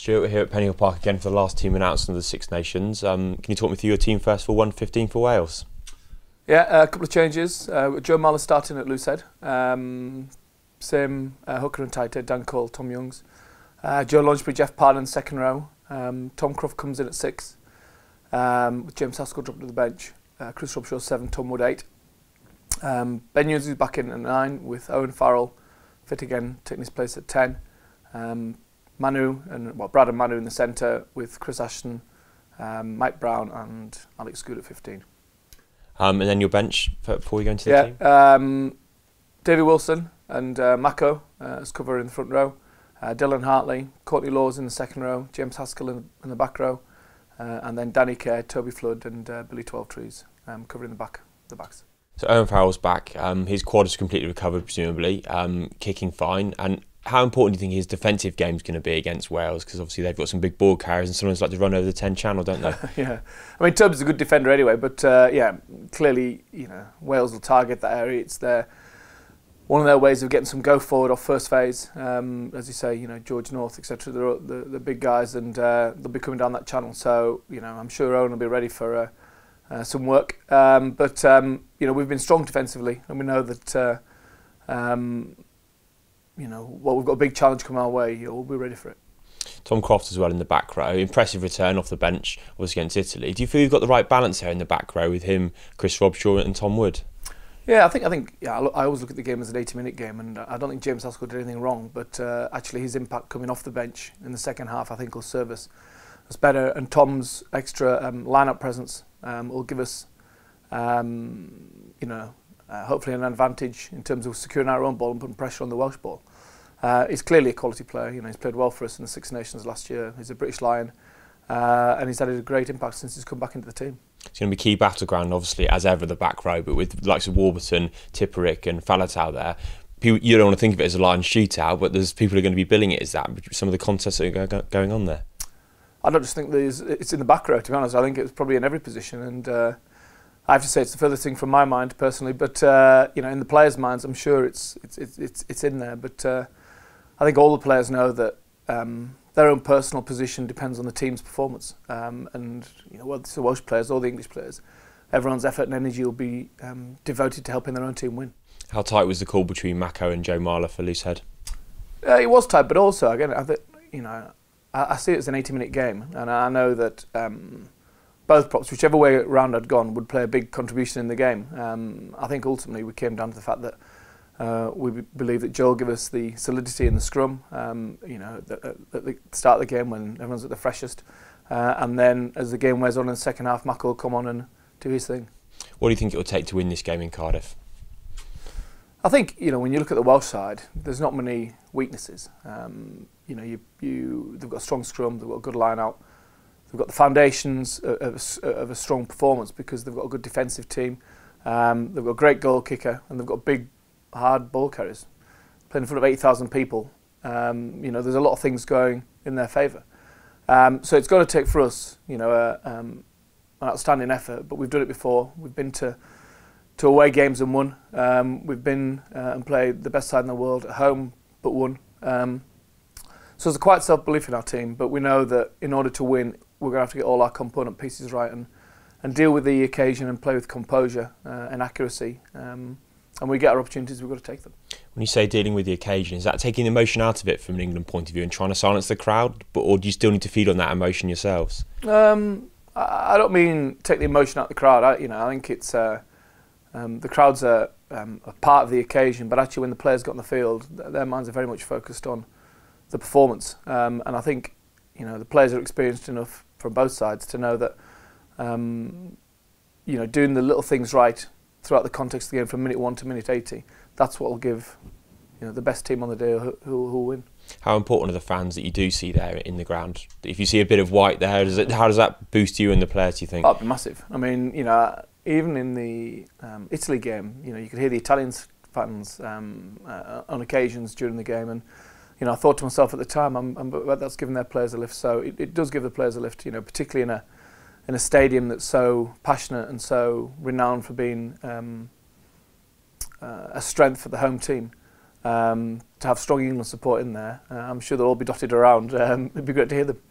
Stuart, we're here at Penny Hill Park again for the last team announced of the Six Nations. Can you talk me through your team first for 1:15 for Wales? Yeah, a couple of changes. Joe Marler starting at loose head. Same hooker and tight head, Dan Cole, Tom Youngs. Joe Launchbury, Geoff Parling, second row. Tom Croft comes in at 6. With James Haskell dropped to the bench. Chris Robshaw 7, Tom Wood 8. Ben Hughes is back in at 9 with Owen Farrell fit again, taking his place at 10. Brad and Manu in the centre with Chris Ashton, Mike Brown and Alex Goode at 15. And then your bench before we go into the team? David Wilson and Mako as cover in the front row. Dylan Hartley, Courtney Laws in the second row, James Haskell in the back row, and then Danny Kerr, Toby Flood and Billy Twelvetrees covering the backs. So Owen Farrell's back. His quad is completely recovered, presumably, kicking fine. And how important do you think his defensive game is going to be against Wales? Because obviously they've got some big ball carriers and sometimes like to run over the 10 channel, don't they? Yeah, I mean Toby's a good defender anyway, but clearly Wales will target that area. It's one of their ways of getting some go forward off first phase. As you say, George North, etc. They're the big guys, and they'll be coming down that channel. So I'm sure Owen will be ready for some work. But we've been strong defensively, and we know that we've got a big challenge coming our way. We'll be ready for it. Tom Croft as well in the back row. Impressive return off the bench, obviously against Italy. Do you feel you've got the right balance here in the back row with him, Chris Robshaw and Tom Wood? Yeah, I think I always look at the game as an 80-minute game, and I don't think James Haskell did anything wrong. But actually, his impact coming off the bench in the second half, I think, will serve us better. And Tom's extra line-up presence will give us, hopefully an advantage in terms of securing our own ball and putting pressure on the Welsh ball. He's clearly a quality player. He's played well for us in the Six Nations last year. He's a British Lion, and he's had a great impact since he's come back into the team. It's going to be key battleground, obviously, as ever, the back row, but with the likes of Warburton, Tipperick and Falatau there, you don't want to think of it as a Lion shootout, but there's people who are going to be billing it as that, some of the contests that are going on there. I don't just think it's in the back row, to be honest. I think it's probably in every position, and I have to say it's the furthest thing from my mind, personally, but in the players' minds, I'm sure it's in there, but I think all the players know that their own personal position depends on the team's performance, and whether it's the Welsh players or the English players, everyone's effort and energy will be devoted to helping their own team win. How tight was the call between Mako and Joe Marler for loose head? It was tight, but also again, I see it as an 80-minute game, and I know that both props, whichever way round I'd gone, would play a big contribution in the game. I think ultimately we came down to the fact that we believe that Joe will give us the solidity in the scrum, at the start of the game when everyone's at the freshest. And then as the game wears on in the second half, Mako will come on and do his thing. What do you think it will take to win this game in Cardiff? I think, when you look at the Welsh side, there's not many weaknesses. They've got a strong scrum, they've got a good line-out, they've got the foundations of a strong performance because they've got a good defensive team, they've got a great goal kicker, and they've got big hard ball carriers. Playing in front of 8,000 people, there's a lot of things going in their favour. So it's got to take for us, an outstanding effort. But we've done it before. We've been to away games and won. We've been and played the best side in the world at home, but won. So there's a quite self-belief in our team. But we know that in order to win, we're going to have to get all our component pieces right and deal with the occasion and play with composure and accuracy. And we get our opportunities, we've got to take them. When you say dealing with the occasion, is that taking the emotion out of it from an England point of view and trying to silence the crowd? Or do you still need to feed on that emotion yourselves? I don't mean take the emotion out of the crowd. I think it's the crowds are a part of the occasion, but actually when the players got on the field, their minds are very much focused on the performance. And I think the players are experienced enough from both sides to know that doing the little things right throughout the context of the game from minute 1 to minute 80, that's what will give the best team on the day who will win. How important are the fans that you do see there in the ground? If you see a bit of white there, how does that boost you and the players, do you think? That'd be massive. I mean, even in the Italy game, you could hear the Italian fans on occasions during the game, and I thought to myself at the time, that's giving their players a lift. So it does give the players a lift, particularly in a stadium that's so passionate and so renowned for being a strength for the home team. to have strong England support in there. I'm sure they'll all be dotted around. It'd be great to hear them.